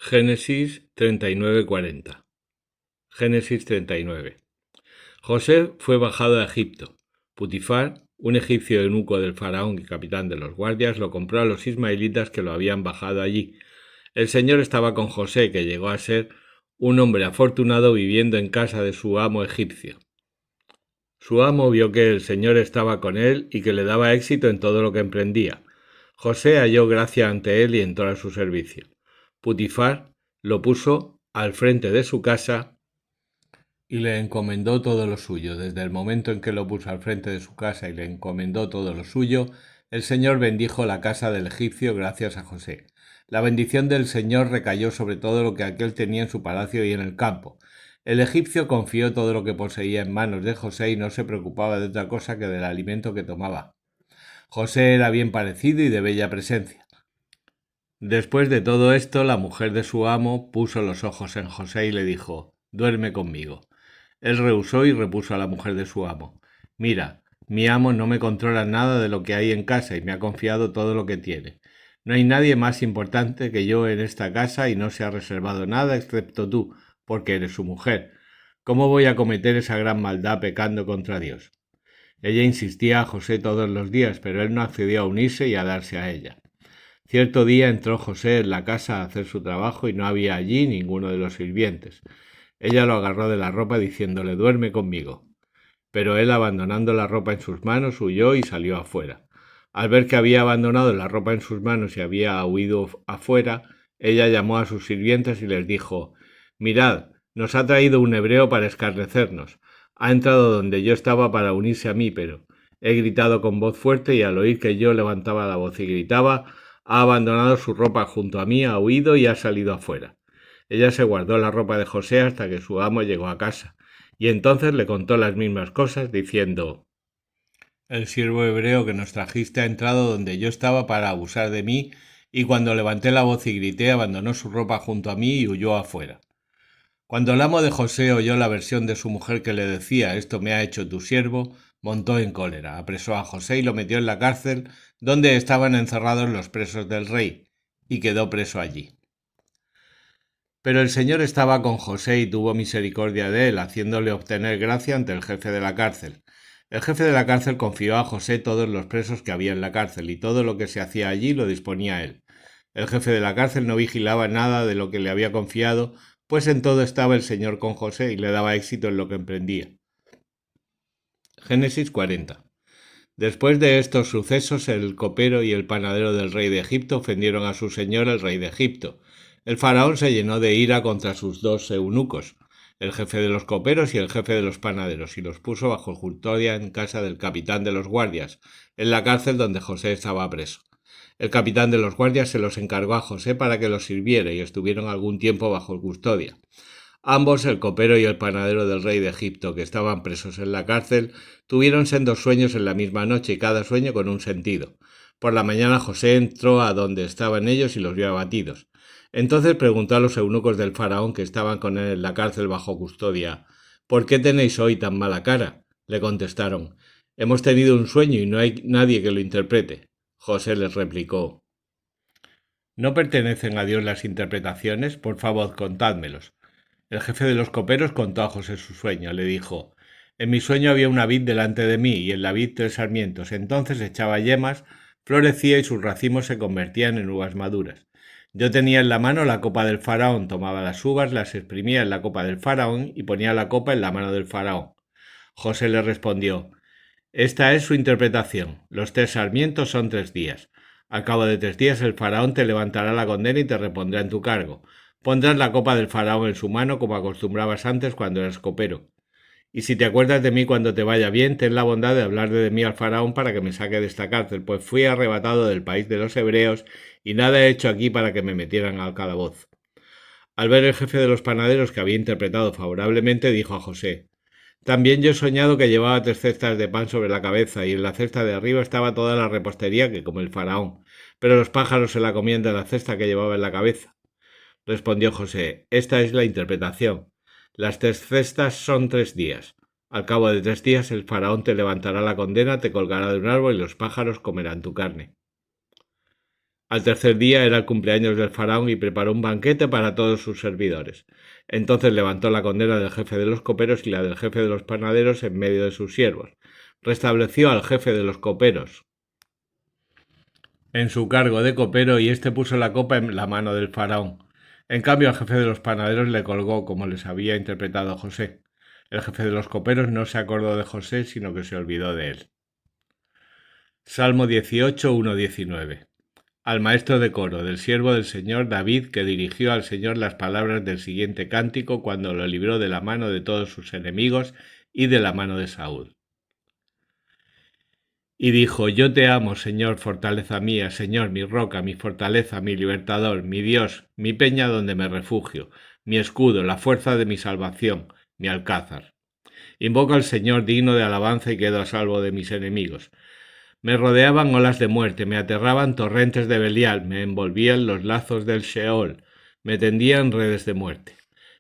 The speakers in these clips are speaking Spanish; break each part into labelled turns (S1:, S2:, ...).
S1: Génesis 39:40. Génesis 39. José fue bajado a Egipto. Putifar, un egipcio eunuco del faraón y capitán de los guardias, lo compró a los ismaelitas que lo habían bajado allí. El Señor estaba con José, que llegó a ser un hombre afortunado viviendo en casa de su amo egipcio. Su amo vio que el Señor estaba con él y que le daba éxito en todo lo que emprendía. José halló gracia ante él y entró a su servicio. Putifar lo puso al frente de su casa y le encomendó todo lo suyo. Desde el momento en que lo puso al frente de su casa y le encomendó todo lo suyo, el Señor bendijo la casa del egipcio gracias a José. La bendición del Señor recayó sobre todo lo que aquél tenía en su palacio y en el campo. El egipcio confió todo lo que poseía en manos de José y no se preocupaba de otra cosa que del alimento que tomaba. José era bien parecido y de bella presencia. Después de todo esto, la mujer de su amo puso los ojos en José y le dijo: «Duerme conmigo». Él rehusó y repuso a la mujer de su amo: «Mira, mi amo no me controla nada de lo que hay en casa y me ha confiado todo lo que tiene. No hay nadie más importante que yo en esta casa y no se ha reservado nada excepto tú, porque eres su mujer. ¿Cómo voy a cometer esa gran maldad pecando contra Dios?». Ella insistía a José todos los días, pero él no accedió a unirse y a darse a ella. Cierto día entró José en la casa a hacer su trabajo y no había allí ninguno de los sirvientes. Ella lo agarró de la ropa diciéndole: «Duerme conmigo». Pero él, abandonando la ropa en sus manos, huyó y salió afuera. Al ver que había abandonado la ropa en sus manos y había huido afuera, ella llamó a sus sirvientes y les dijo: «Mirad, nos ha traído un hebreo para escarnecernos. Ha entrado donde yo estaba para unirse a mí, pero he gritado con voz fuerte y al oír que yo levantaba la voz y gritaba, ha abandonado su ropa junto a mí, ha huido y ha salido afuera». Ella se guardó la ropa de José hasta que su amo llegó a casa, y entonces le contó las mismas cosas, diciendo: «El siervo hebreo que nos trajiste ha entrado donde yo estaba para abusar de mí, y cuando levanté la voz y grité, abandonó su ropa junto a mí y huyó afuera». Cuando el amo de José oyó la versión de su mujer que le decía: «Esto me ha hecho tu siervo», montó en cólera, apresó a José y lo metió en la cárcel donde estaban encerrados los presos del rey, y quedó preso allí. Pero el Señor estaba con José y tuvo misericordia de él, haciéndole obtener gracia ante el jefe de la cárcel. El jefe de la cárcel confió a José todos los presos que había en la cárcel, y todo lo que se hacía allí lo disponía él. El jefe de la cárcel no vigilaba nada de lo que le había confiado, pues en todo estaba el Señor con José y le daba éxito en lo que emprendía. Génesis 40. Después de estos sucesos, el copero y el panadero del rey de Egipto ofendieron a su señor, el rey de Egipto. El faraón se llenó de ira contra sus dos eunucos, el jefe de los coperos y el jefe de los panaderos, y los puso bajo custodia en casa del capitán de los guardias, en la cárcel donde José estaba preso. El capitán de los guardias se los encargó a José para que los sirviera y estuvieron algún tiempo bajo custodia. Ambos, el copero y el panadero del rey de Egipto, que estaban presos en la cárcel, tuvieron sendos sueños en la misma noche, y cada sueño con un sentido. Por la mañana José entró a donde estaban ellos y los vio abatidos. Entonces preguntó a los eunucos del faraón que estaban con él en la cárcel bajo custodia: «¿Por qué tenéis hoy tan mala cara?». Le contestaron: «Hemos tenido un sueño y no hay nadie que lo interprete». José les replicó: «¿No pertenecen a Dios las interpretaciones? Por favor, contádmelos». El jefe de los coperos contó a José su sueño. Le dijo: «En mi sueño había una vid delante de mí, y en la vid 3 sarmientos. Entonces echaba yemas, florecía y sus racimos se convertían en uvas maduras. Yo tenía en la mano la copa del faraón, tomaba las uvas, las exprimía en la copa del faraón y ponía la copa en la mano del faraón». José le respondió: «Esta es su interpretación. Los 3 sarmientos son 3 días. Al cabo de 3 días el faraón te levantará la condena y te repondrá en tu cargo. Pondrás la copa del faraón en su mano como acostumbrabas antes cuando eras copero. Y si te acuerdas de mí cuando te vaya bien, ten la bondad de hablar de mí al faraón para que me saque de esta cárcel, pues fui arrebatado del país de los hebreos y nada he hecho aquí para que me metieran al calabozo». Al ver el jefe de los panaderos que había interpretado favorablemente, dijo a José: «También yo he soñado que llevaba 3 cestas de pan sobre la cabeza, y en la cesta de arriba estaba toda la repostería que come el faraón, pero los pájaros se la comían de la cesta que llevaba en la cabeza». Respondió José: «Esta es la interpretación. Las 3 cestas son 3 días. Al cabo de 3 días el faraón te levantará la condena, te colgará de un árbol y los pájaros comerán tu carne». Al tercer día era el cumpleaños del faraón y preparó un banquete para todos sus servidores. Entonces levantó la condena del jefe de los coperos y la del jefe de los panaderos en medio de sus siervos. Restableció al jefe de los coperos en su cargo de copero y éste puso la copa en la mano del faraón. En cambio, al jefe de los panaderos le colgó, como les había interpretado José. El jefe de los coperos no se acordó de José, sino que se olvidó de él. Salmo 18, 1-19. Al maestro de coro del siervo del Señor David, que dirigió al Señor las palabras del siguiente cántico cuando lo libró de la mano de todos sus enemigos y de la mano de Saúl. Y dijo: Yo te amo, Señor, fortaleza mía, Señor, mi roca, mi fortaleza, mi libertador, mi Dios, mi peña donde me refugio, mi escudo, la fuerza de mi salvación, mi alcázar. Invoco al Señor digno de alabanza y quedo a salvo de mis enemigos. Me rodeaban olas de muerte, me aterraban torrentes de Belial, me envolvían los lazos del Sheol, me tendían redes de muerte.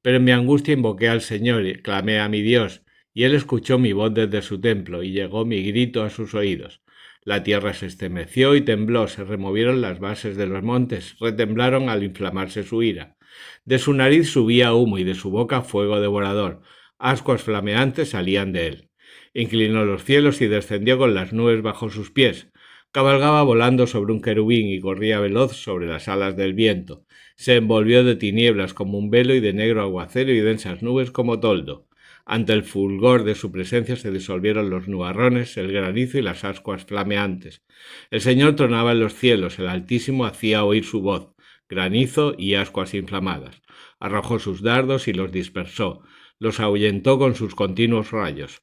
S1: Pero en mi angustia invoqué al Señor y clamé a mi Dios, y él escuchó mi voz desde su templo, y llegó mi grito a sus oídos. La tierra se estremeció y tembló, se removieron las bases de los montes, retemblaron al inflamarse su ira. De su nariz subía humo y de su boca fuego devorador. Ascuas flameantes salían de él. Inclinó los cielos y descendió con las nubes bajo sus pies. Cabalgaba volando sobre un querubín y corría veloz sobre las alas del viento. Se envolvió de tinieblas como un velo y de negro aguacero y densas nubes como toldo. Ante el fulgor de su presencia se disolvieron los nubarrones, el granizo y las ascuas flameantes. El Señor tronaba en los cielos, el Altísimo hacía oír su voz, granizo y ascuas inflamadas. Arrojó sus dardos y los dispersó, los ahuyentó con sus continuos rayos.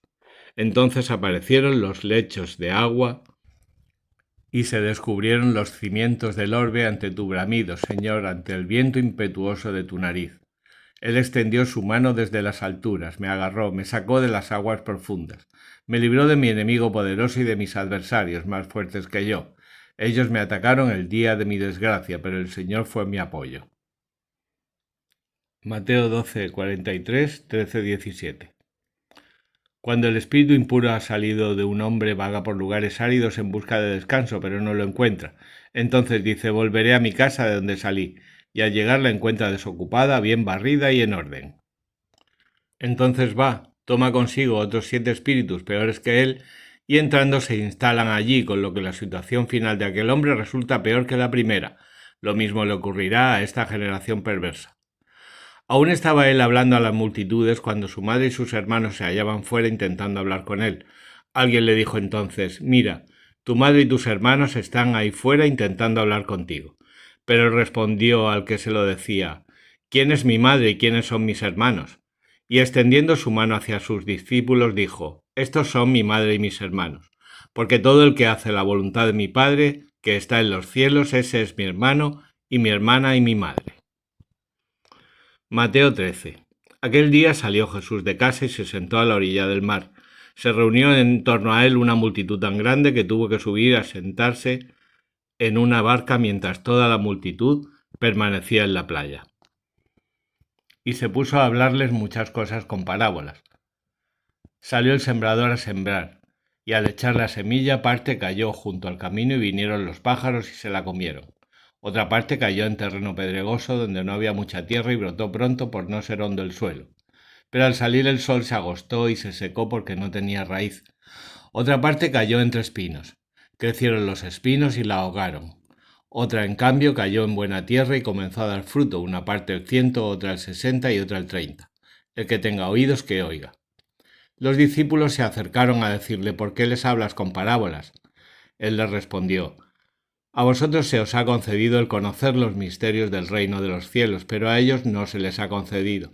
S1: Entonces aparecieron los lechos de agua y se descubrieron los cimientos del orbe ante tu bramido, Señor, ante el viento impetuoso de tu nariz. Él extendió su mano desde las alturas, me agarró, me sacó de las aguas profundas, me libró de mi enemigo poderoso y de mis adversarios más fuertes que yo. Ellos me atacaron el día de mi desgracia, pero el Señor fue mi apoyo. Mateo 12, 43, 13, 17. Cuando el espíritu impuro ha salido de un hombre, vaga por lugares áridos en busca de descanso, pero no lo encuentra. Entonces dice: volveré a mi casa de donde salí, y al llegar la encuentra desocupada, bien barrida y en orden. Entonces va, toma consigo otros 7 espíritus peores que él, y entrando se instalan allí, con lo que la situación final de aquel hombre resulta peor que la primera. Lo mismo le ocurrirá a esta generación perversa. Aún estaba él hablando a las multitudes cuando su madre y sus hermanos se hallaban fuera intentando hablar con él. Alguien le dijo entonces: mira, tu madre y tus hermanos están ahí fuera intentando hablar contigo. Pero él respondió al que se lo decía: ¿quién es mi madre y quiénes son mis hermanos? Y extendiendo su mano hacia sus discípulos dijo: estos son mi madre y mis hermanos, porque todo el que hace la voluntad de mi Padre, que está en los cielos, ese es mi hermano y mi hermana y mi madre. Mateo 13. Aquel día salió Jesús de casa y se sentó a la orilla del mar. Se reunió en torno a él una multitud tan grande que tuvo que subir a sentarse en una barca mientras toda la multitud permanecía en la playa. Y se puso a hablarles muchas cosas con parábolas. Salió el sembrador a sembrar, y al echar la semilla, parte cayó junto al camino y vinieron los pájaros y se la comieron. Otra parte cayó en terreno pedregoso donde no había mucha tierra y brotó pronto por no ser hondo el suelo. Pero al salir el sol se agostó y se secó porque no tenía raíz. Otra parte cayó entre espinos. Crecieron los espinos y la ahogaron. Otra, en cambio, cayó en buena tierra y comenzó a dar fruto, una parte el 100, otra el 60 y otra el 30. El que tenga oídos, que oiga. Los discípulos se acercaron a decirle: ¿por qué les hablas con parábolas? Él les respondió: a vosotros se os ha concedido el conocer los misterios del reino de los cielos, pero a ellos no se les ha concedido.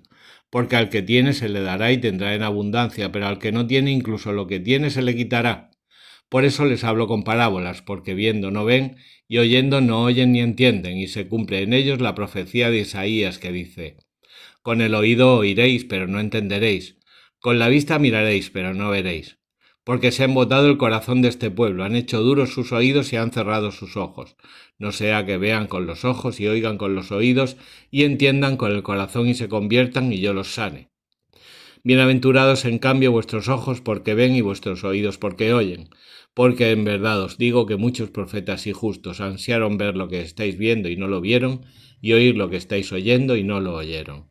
S1: Porque al que tiene se le dará y tendrá en abundancia, pero al que no tiene incluso lo que tiene se le quitará. Por eso les hablo con parábolas, porque viendo no ven, y oyendo no oyen ni entienden, y se cumple en ellos la profecía de Isaías que dice: con el oído oiréis, pero no entenderéis, con la vista miraréis, pero no veréis. Porque se ha embotado el corazón de este pueblo, han hecho duros sus oídos y han cerrado sus ojos, no sea que vean con los ojos y oigan con los oídos y entiendan con el corazón y se conviertan y yo los sane. Bienaventurados en cambio vuestros ojos porque ven y vuestros oídos porque oyen, porque en verdad os digo que muchos profetas y justos ansiaron ver lo que estáis viendo y no lo vieron, y oír lo que estáis oyendo y no lo oyeron.